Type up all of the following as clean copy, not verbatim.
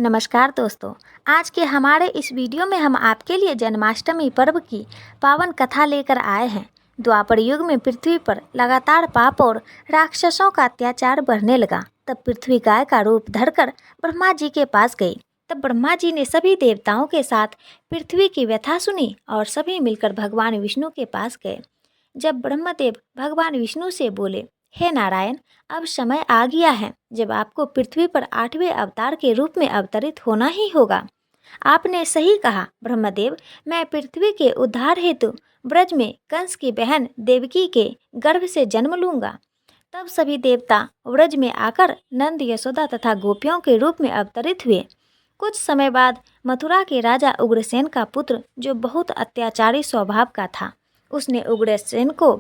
नमस्कार दोस्तों। आज के हमारे इस वीडियो में हम आपके लिए जन्माष्टमी पर्व की पावन कथा लेकर आए हैं। द्वापर युग में पृथ्वी पर लगातार पाप और राक्षसों का अत्याचार बढ़ने लगा। तब पृथ्वी गाय का रूप धरकर ब्रह्मा जी के पास गई। तब ब्रह्मा जी ने सभी देवताओं के साथ पृथ्वी की व्यथा सुनी और सभी मिलकर भगवान विष्णु के पास गए। जब ब्रह्मदेव भगवान विष्णु से बोले, हे नारायण, अब समय आ गया है जब आपको पृथ्वी पर 8वें अवतार के रूप में अवतरित होना ही होगा। आपने सही कहा ब्रह्मदेव, मैं पृथ्वी के उद्धार हेतु ब्रज में कंस की बहन देवकी के गर्भ से जन्म लूंगा। तब सभी देवता व्रज में आकर नंद, यशोदा तथा गोपियों के रूप में अवतरित हुए। कुछ समय बाद मथुरा के राजा उग्रसेन का पुत्र, जो बहुत अत्याचारी स्वभाव का था, उसने उग्रसेन को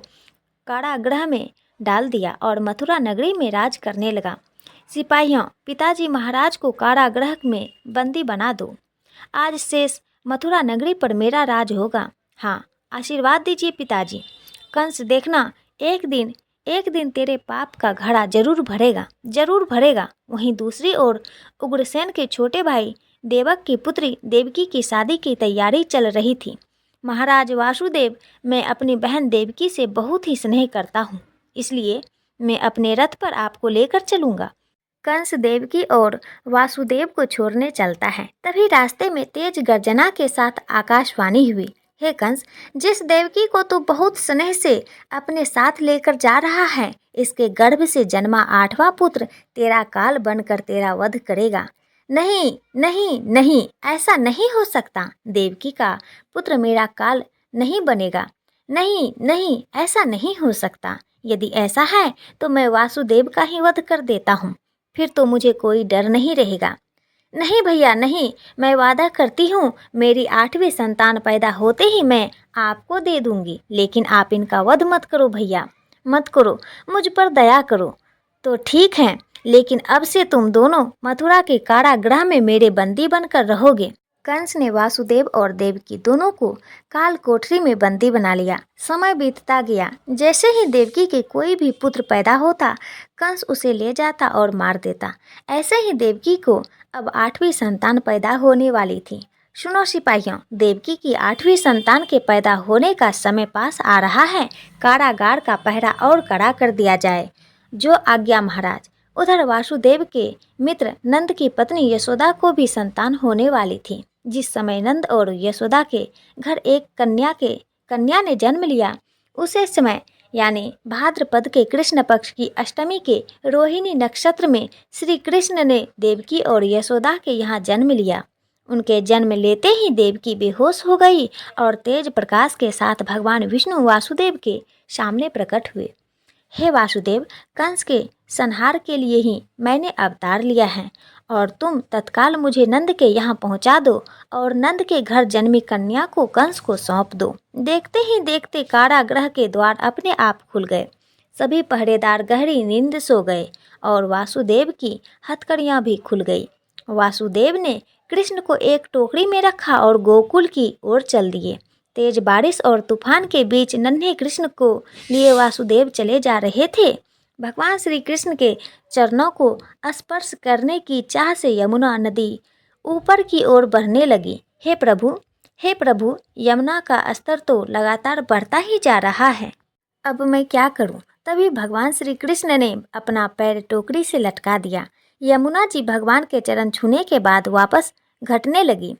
कारागृह में डाल दिया और मथुरा नगरी में राज करने लगा। सिपाहियों, पिताजी महाराज को कारागृह में बंदी बना दो। आज शेष मथुरा नगरी पर मेरा राज होगा। हाँ, आशीर्वाद दीजिए पिताजी। कंस, देखना एक दिन तेरे पाप का घड़ा जरूर भरेगा, जरूर भरेगा। वहीं दूसरी ओर उग्रसेन के छोटे भाई देवक की पुत्री देवकी की शादी की तैयारी चल रही थी। महाराज वासुदेव, मैं अपनी बहन देवकी से बहुत ही स्नेह करता हूँ, इसलिए मैं अपने रथ पर आपको लेकर चलूंगा। कंस देवकी और वासुदेव को छोड़ने चलता है। तभी रास्ते में तेज गर्जना के साथ आकाशवाणी हुई, हे कंस, जिस देवकी को तू बहुत स्नेह से अपने साथ लेकर जा रहा है, इसके गर्भ से जन्मा 8वां पुत्र तेरा काल बनकर तेरा वध करेगा। नहीं नहीं नहीं, ऐसा नहीं हो सकता। देवकी का पुत्र मेरा काल नहीं बनेगा। नहीं नहीं, ऐसा नहीं हो सकता। यदि ऐसा है तो मैं वासुदेव का ही वध कर देता हूँ, फिर तो मुझे कोई डर नहीं रहेगा। नहीं भैया नहीं, मैं वादा करती हूँ, मेरी 8वीं संतान पैदा होते ही मैं आपको दे दूंगी, लेकिन आप इनका वध मत करो भैया, मत करो, मुझ पर दया करो। तो ठीक है, लेकिन अब से तुम दोनों मथुरा के कारागृह में मेरे बंदी बनकर रहोगे। कंस ने वासुदेव और देवकी दोनों को काल कोठरी में बंदी बना लिया। समय बीतता गया। जैसे ही देवकी के कोई भी पुत्र पैदा होता, कंस उसे ले जाता और मार देता। ऐसे ही देवकी को अब 8वीं संतान पैदा होने वाली थी। सुनो सिपाहियों, देवकी की 8वीं संतान के पैदा होने का समय पास आ रहा है। कारागार का पहरा और कड़ा कर दिया जाए। जो आज्ञा महाराज। उधर वासुदेव के मित्र नंद की पत्नी यशोदा को भी संतान होने वाली थी। जिस समय नंद और यशोदा के घर एक कन्या ने जन्म लिया, उसे समय यानी भाद्रपद के कृष्ण पक्ष की अष्टमी के रोहिणी नक्षत्र में श्री कृष्ण ने देवकी और यशोदा के यहाँ जन्म लिया। उनके जन्म लेते ही देवकी बेहोश हो गई और तेज प्रकाश के साथ भगवान विष्णु वासुदेव के सामने प्रकट हुए। हे वासुदेव, कंस के संहार के लिए ही मैंने अवतार लिया है और तुम तत्काल मुझे नंद के यहाँ पहुँचा दो और नंद के घर जन्मी कन्या को कंस को सौंप दो। देखते ही देखते कारागृह के द्वार अपने आप खुल गए। सभी पहरेदार गहरी नींद सो गए और वासुदेव की हथकड़ियाँ भी खुल गई। वासुदेव ने कृष्ण को एक टोकरी में रखा और गोकुल की ओर चल दिए। तेज बारिश और तूफान के बीच नन्हे कृष्ण को लिए वासुदेव चले जा रहे थे। भगवान श्री कृष्ण के चरणों को स्पर्श करने की चाह से यमुना नदी ऊपर की ओर बढ़ने लगी। हे प्रभु, यमुना का स्तर तो लगातार बढ़ता ही जा रहा है। अब मैं क्या करूं? तभी भगवान श्री कृष्ण ने अपना पैर टोकरी से लटका दिया। यमुना जी भगवान के चरण छूने के बाद वापस घटने लगी।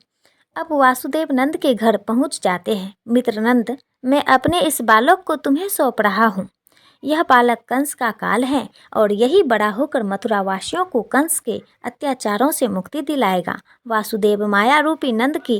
अब वासुदेव नंद के घर पहुंच जाते हैं। मित्र नंद, मैं अपने इस बालक को तुम्हें सौंप रहा हूँ। यह बालक कंस का काल है और यही बड़ा होकर मथुरा वासियों को कंस के अत्याचारों से मुक्ति दिलाएगा। वासुदेव माया रूपी नंद की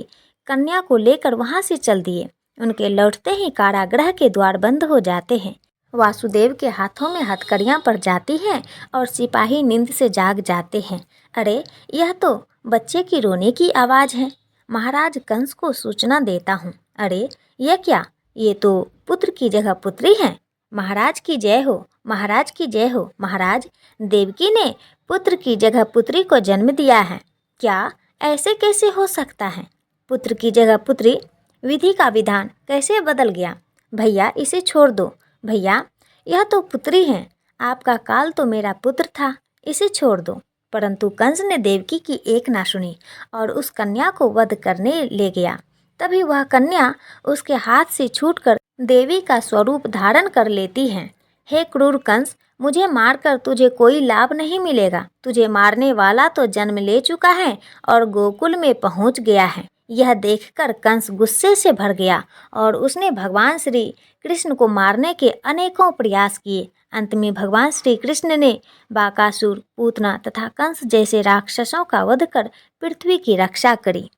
कन्या को लेकर वहां से चल दिए। उनके लौटते ही कारागृह के द्वार बंद हो जाते हैं। वासुदेव के हाथों में हथकड़ियाँ पड़ जाती हैं और सिपाही नींद से जाग जाते हैं। अरे, यह तो बच्चे की रोने की आवाज़ है। महाराज कंस को सूचना देता हूँ। अरे, यह क्या? ये तो पुत्र की जगह पुत्री है। महाराज की जय हो, महाराज की जय हो। महाराज, देवकी ने पुत्र की जगह पुत्री को जन्म दिया है। क्या? ऐसे कैसे हो सकता है? पुत्र की जगह पुत्री? विधि का विधान कैसे बदल गया? भैया, इसे छोड़ दो। भैया, यह तो पुत्री है। आपका काल तो मेरा पुत्र था, इसे छोड़ दो। परंतु कंस ने देवकी की एक ना सुनी और उस कन्या को वध करने ले गया। तभी वह कन्या उसके हाथ से छूटकर देवी का स्वरूप धारण कर लेती है। हे क्रूर कंस, मुझे मारकर तुझे कोई लाभ नहीं मिलेगा। तुझे मारने वाला तो जन्म ले चुका है और गोकुल में पहुंच गया है। यह देखकर कंस गुस्से से भर गया और उसने भगवान श्री कृष्ण को मारने के अनेकों प्रयास किए। अंत में भगवान श्री कृष्ण ने बाकासुर, पूतना तथा कंस जैसे राक्षसों का वध कर पृथ्वी की रक्षा करी।